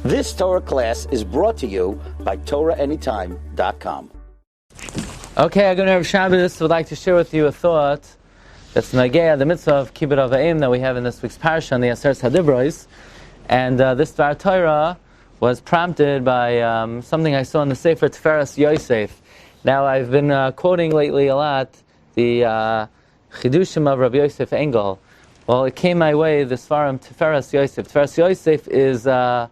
This Torah class is brought to you by TorahAnytime.com. Okay, I'm going to have Shabbos. Would like to share with you a thought that's Nagea, the mitzvah of Kibud Avayim that we have in this week's Parsha on the Aseret Hadibros. And this Dvar Torah was prompted by something I saw in the Sefer Tiferes Yosef. Now, I've been quoting lately a lot the Chidushim of Rabbi Yosef Engel. Well, it came my way, the Svarim Tiferes Yosef. Tiferes Yosef is a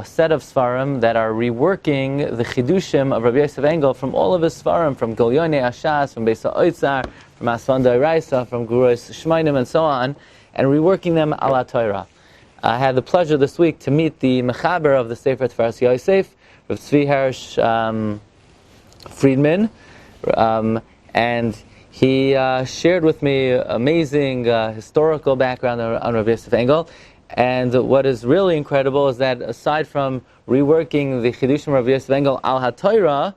set of Svarim that are reworking the Chidushim of Rabbi Yosef Engel from all of his Svarim, from Golyonei Ashas, from Beisa Oitzar, from Asvan Dairaisa, from Guros Shmainim, and so on, and reworking them ala Torah. I had the pleasure this week to meet the Mechaber of the Sefer Tiferes Yosef, Rav Tzvi Hersh Friedman, and he shared with me amazing historical background on Rabbi Yosef Engel. And what is really incredible is that aside from reworking the Chidushim of Rabbi Yosef Engel al HaTorah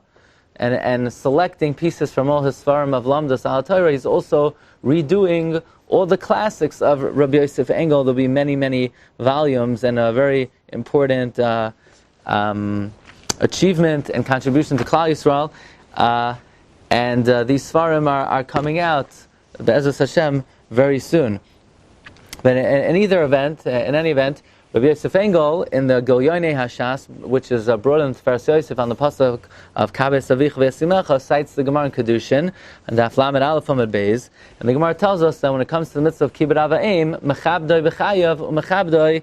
and selecting pieces from all his Svarim of Lamdas al HaTorah, he's also redoing all the classics of Rabbi Yosef Engel. There'll be many, many volumes, and a very important achievement and contribution to Klal Yisrael. And these Svarim are coming out, Be'ezus Hashem, very soon. But in any event, Rabbi Yosef Engel in the Golyonei Hashas, which is brought in Tiferes Yosef on the pasuk of Kabes Avich V'Yasimecha, cites the Gemara in Kedushin and the Aflamed Aleph Amud Beis, and the Gemara tells us that when it comes to the mitzvah of Kibud Avayim, Mechabdoi B'Chayav U'Mechabdoi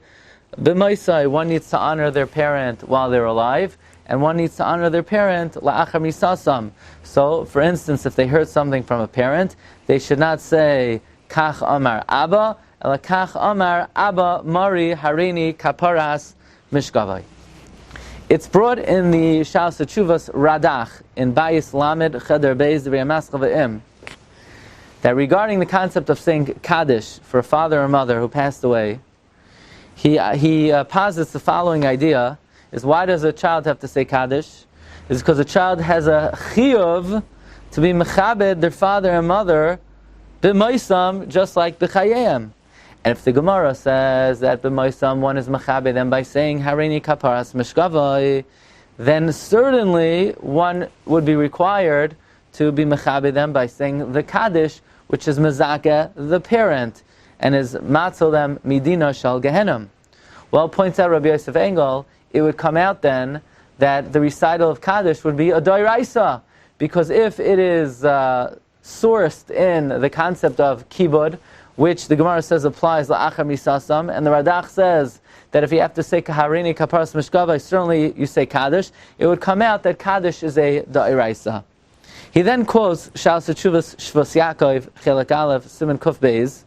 B'Moisai, one needs to honor their parent while they're alive, and one needs to honor their parent la'achar misasam. So, for instance, if they heard something from a parent, they should not say Kach Amar Abba, Kach Amar Abba Mari Harini Kaparas Mishkavai. It's brought in the Shaus Teshuvas Radach in Bayis Lamed Cheder Beis V'Yamas Chava'im that regarding the concept of saying Kaddish for a father or mother who passed away, he posits the following idea: is why does a child have to say Kaddish? It's because a child has a chiyuv to be mechabed their father and mother b'moisam, just like b'chayim. And if the Gemara says that b'moisam one is mechabed them by saying harini kaparas mishkavai, then certainly one would be required to be mechabed them by saying the Kaddish, which is mezakeh the parent, and is matzel them midina shal gehenim. Well, points out Rabbi Yosef Engel, it would come out then that the recital of Kaddish would be a doiraisa, because if it is sourced in the concept of Kibud, which the Gemara says applies la'achar misasam, and the Radach says that if you have to say kaharini kaparas mishkavai, certainly you say Kaddish, it would come out that Kaddish is a doiraisa. He then quotes Shaus Teshuvas Shvos Yaakov Chelek Aleph Siman Kuf Beis,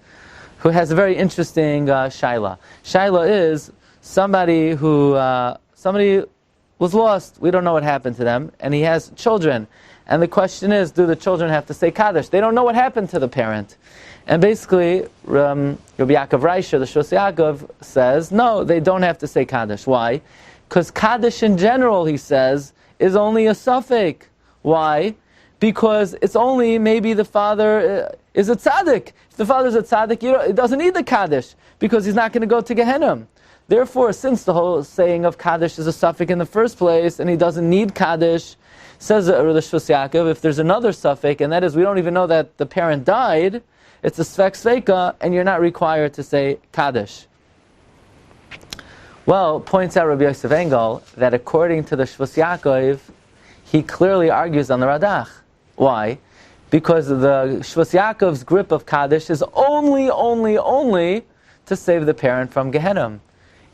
who has a very interesting shaila. Shaila is somebody who was lost. We don't know what happened to them, and he has children. And the question is, do the children have to say Kaddish? They don't know what happened to the parent. And basically, Rabbi Yaakov Reisha, the Shvos Yaakov, says, no, they don't have to say Kaddish. Why? Because Kaddish in general, he says, is only a suffix. Why? Because it's only maybe the father is a tzaddik. If the father's a tzaddik, it doesn't need the Kaddish, because he's not going to go to Gehenna. Therefore, since the whole saying of Kaddish is a suffix in the first place, and he doesn't need Kaddish, says the Shvos Yaakov, if there's another suffix, and that is we don't even know that the parent died, it's a svek sveika, and you're not required to say Kaddish. Well, points out Rabbi Yosef Engel that according to the Shvos Yaakov, he clearly argues on the Radach. Why? Because the Shvos Yaakov's grip of Kaddish is only to save the parent from Gehenna.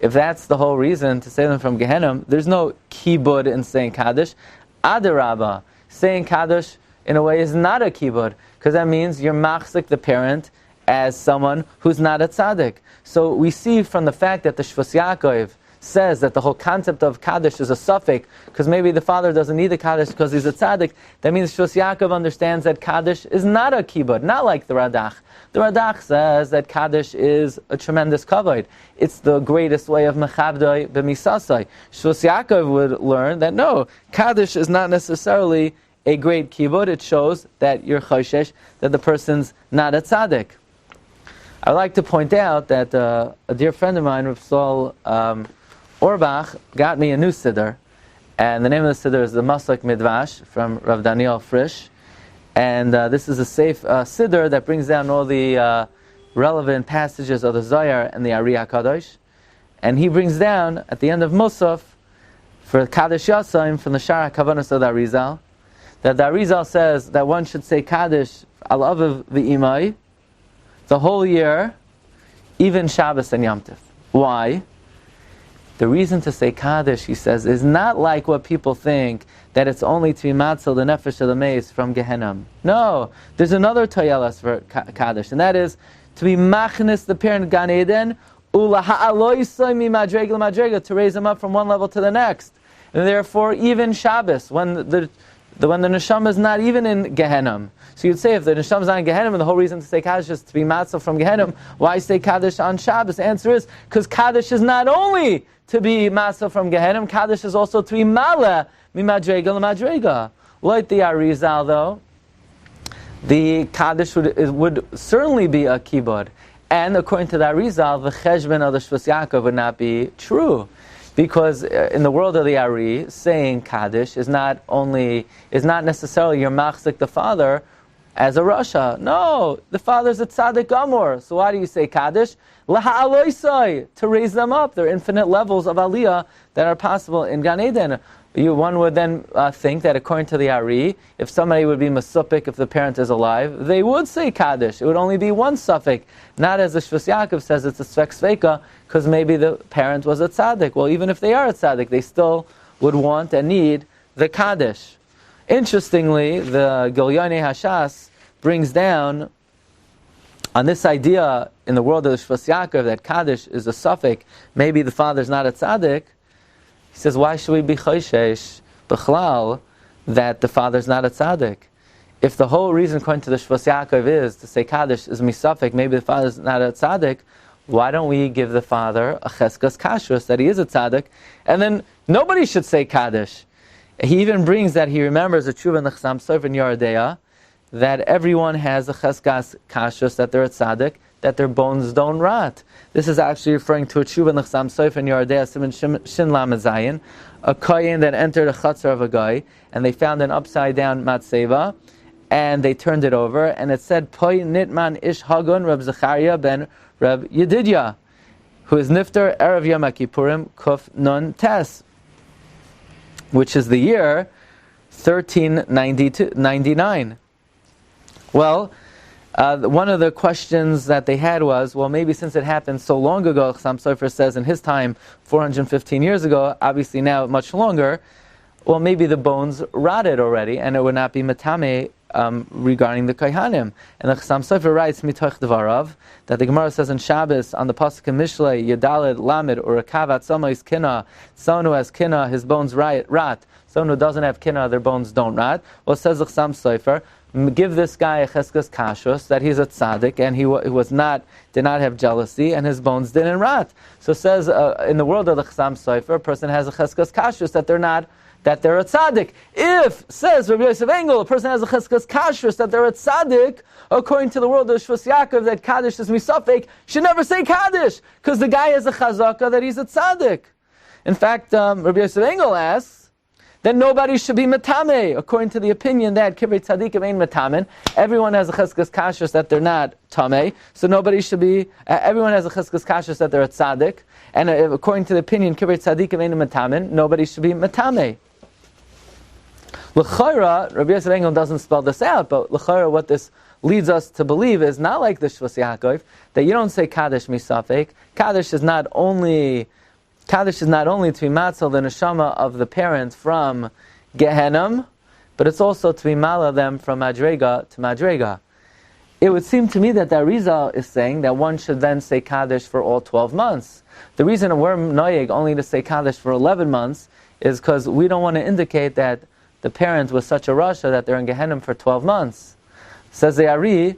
If that's the whole reason to save them from Gehenna, there's no kibud in saying Kaddish. Adarabba, saying Kaddish in a way is not a kibud, because that means you're machzik the parent as someone who's not a tzaddik. So we see from the fact that the Shvos Yaakov says that the whole concept of Kaddish is a suffix, because maybe the father doesn't need the Kaddish because he's a tzaddik, that means Shvos Yaakov understands that Kaddish is not a kibud, not like the Radach. The Radach says that Kaddish is a tremendous kavod. It's the greatest way of mechabdoi b'misasai. Shvos Yaakov would learn that no, Kaddish is not necessarily a great kibud. It shows that you're choshesh, that the person's not a tzaddik. I'd like to point out that a dear friend of mine, Rav Saul, Orbach got me a new siddur, and the name of the siddur is the Masak Midvash from Rav Daniel Frisch, and this is a safe siddur that brings down all the relevant passages of the Zohar and the Ari HaKadosh, and he brings down at the end of Musaf for Kaddish Yasayim from the Shara Kavanas of the Arizal, that the Arizal says that one should say Kaddish al Aviv v'imai the whole year, even Shabbos and Yom Tov. Why? The reason to say Kaddish, he says, is not like what people think, that it's only to be matzel the nefesh of the mace from Gehenna. No, there's another toyelas for Kaddish, and that is to be machnis the parent Gan Eden, ula ha'aloisai mi madrega l'madrega, to raise them up from one level to the next. And therefore, even Shabbos, when the neshama is not even in Gehenna. So you'd say, if the neshama is not in Gehenna, and the whole reason to say Kaddish is to be matzel from Gehenna, why say Kaddish on Shabbos? The answer is, because Kaddish is not only to be matzel from Gehenna, Kaddish is also to be mala mi madrega l'madrega. Like the Arizal, though, the Kaddish would certainly be a Kibud. And according to the Arizal, the cheshbon of the Shvus Yaakov would not be true. Because in the world of the Ari, saying Kaddish is not necessarily your machzik the father as a Rasha. No, the father's a tzaddik gamor. So why do you say Kaddish? Laha'aloisai, to raise them up. There are infinite levels of aliyah that are possible in Gan Eden. One would then think that according to the Ari, if somebody would be masupik if the parent is alive, they would say Kaddish. It would only be one suffix. Not as the Shvus Yaakov says, it's a svek sveika, because maybe the parent was a tzaddik. Well, even if they are a tzaddik, they still would want and need the Kaddish. Interestingly, the Gilyonei Hashas brings down on this idea in the world of the Shvus Yaakov that Kaddish is a suffix, maybe the father's not a tzaddik. He says, why should we be choishesh b'chlal that the father's not a tzaddik? If the whole reason, according to the Shvus Yaakov, is to say Kaddish is misafik, maybe the father's not a tzaddik, why don't we give the father a cheskas kashrus that he is a tzaddik, and then nobody should say Kaddish? He even brings that he remembers a tshuva in the Chasam Sofer in Yeridea, that everyone has a cheskas kashrus that they're a tzaddik, that their bones don't rot. This is actually referring to a tshuva in the Chasam Sofer in Yeridea, Siman Shin Lamed Zayin, a kohen that entered a chutzar of a guy, and they found an upside down matzeva, and they turned it over, and it said, Poi Nitman Ish Hagun Reb Zechariah ben Reb Yedidya, who is Nifter Erev Yom HaKippurim Kuf Nun Tes, which is the year 1399. Well, one of the questions that they had was, well, maybe since it happened so long ago, Chasam Sofer says in his time, 415 years ago, obviously now much longer, well, maybe the bones rotted already, and it would not be matame regarding the Kohanim. And the Chasam Sofer writes, Mitoch Devarav, that the Gemara says in Shabbos, on the Pasuk in Mishlei, Yedaled Lamed, or a Kavat Somois Kina, someone who has Kina, his bones rot. Someone who doesn't have Kina, their bones don't rot. Well, says the Chasam Sofer, give this guy a cheskas kashrus, that he's a tzaddik, and he did not have jealousy, and his bones didn't rot. So it says, in the world of the Chasam Sofer, a person has a cheskas kashrus, that they're a tzaddik. If, says Rabbi Yosef Engel, a person has a cheskas kashrus, that they're a tzaddik, according to the world of Shvus Yaakov, that Kaddish is misafek, should never say Kaddish, because the guy has a chazaka that he's a tzaddik. In fact, Rabbi Yosef Engel asks, then nobody should be matame, according to the opinion that kivrei tzadikim ain't matamen. Everyone has a cheskas kashrus that they're not tameh, so nobody should be. Everyone has a cheskas kashrus that they're a tzaddik, and according to the opinion kivrei tzadikim ain't matamen, nobody should be matame. L'chayra, Rabbi Yosef Engel doesn't spell this out, but l'chayra, what this leads us to believe is not like the Shvus Yaakov, that you don't say Kaddish misafek. Kaddish is not only to be matzel the neshama of the parent from Gehenna, but it's also to be mala them from madrega to madrega. It would seem to me that the Arizal is saying that one should then say Kaddish for all 12 months. The reason we're noyeg only to say Kaddish for 11 months is because we don't want to indicate that the parent was such a rasha that they're in Gehenna for 12 months. Says the Ari,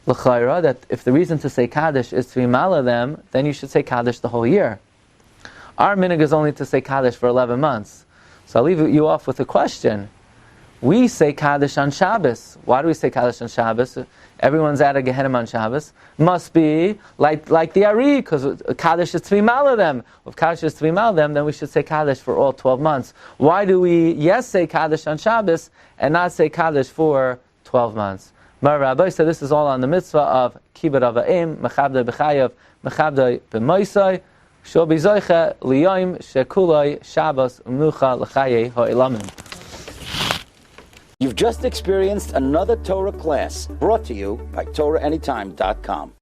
l'chayra, that if the reason to say Kaddish is to be mala them, then you should say Kaddish the whole year. Our minhag is only to say Kaddish for 11 months. So I'll leave you off with a question. We say Kaddish on Shabbos. Why do we say Kaddish on Shabbos? everyone's out of Gehenna on Shabbos, must be like the Ari, because Kaddish is Tvimal of them. If Kaddish is Tvimal of them, then we should say Kaddish for all 12 months. Why do we, say Kaddish on Shabbos, and not say Kaddish for 12 months? Mar Rabbi said this is all on the mitzvah of Kibud Ava'im, Mechabdei B'chayav, Mechabdei B'moisai, Shol B'zoicha, Liyoim, Shekuloi, Shabbos, Umnucha, L'chayei, Ho'ilamim. You've just experienced another Torah class brought to you by TorahAnytime.com.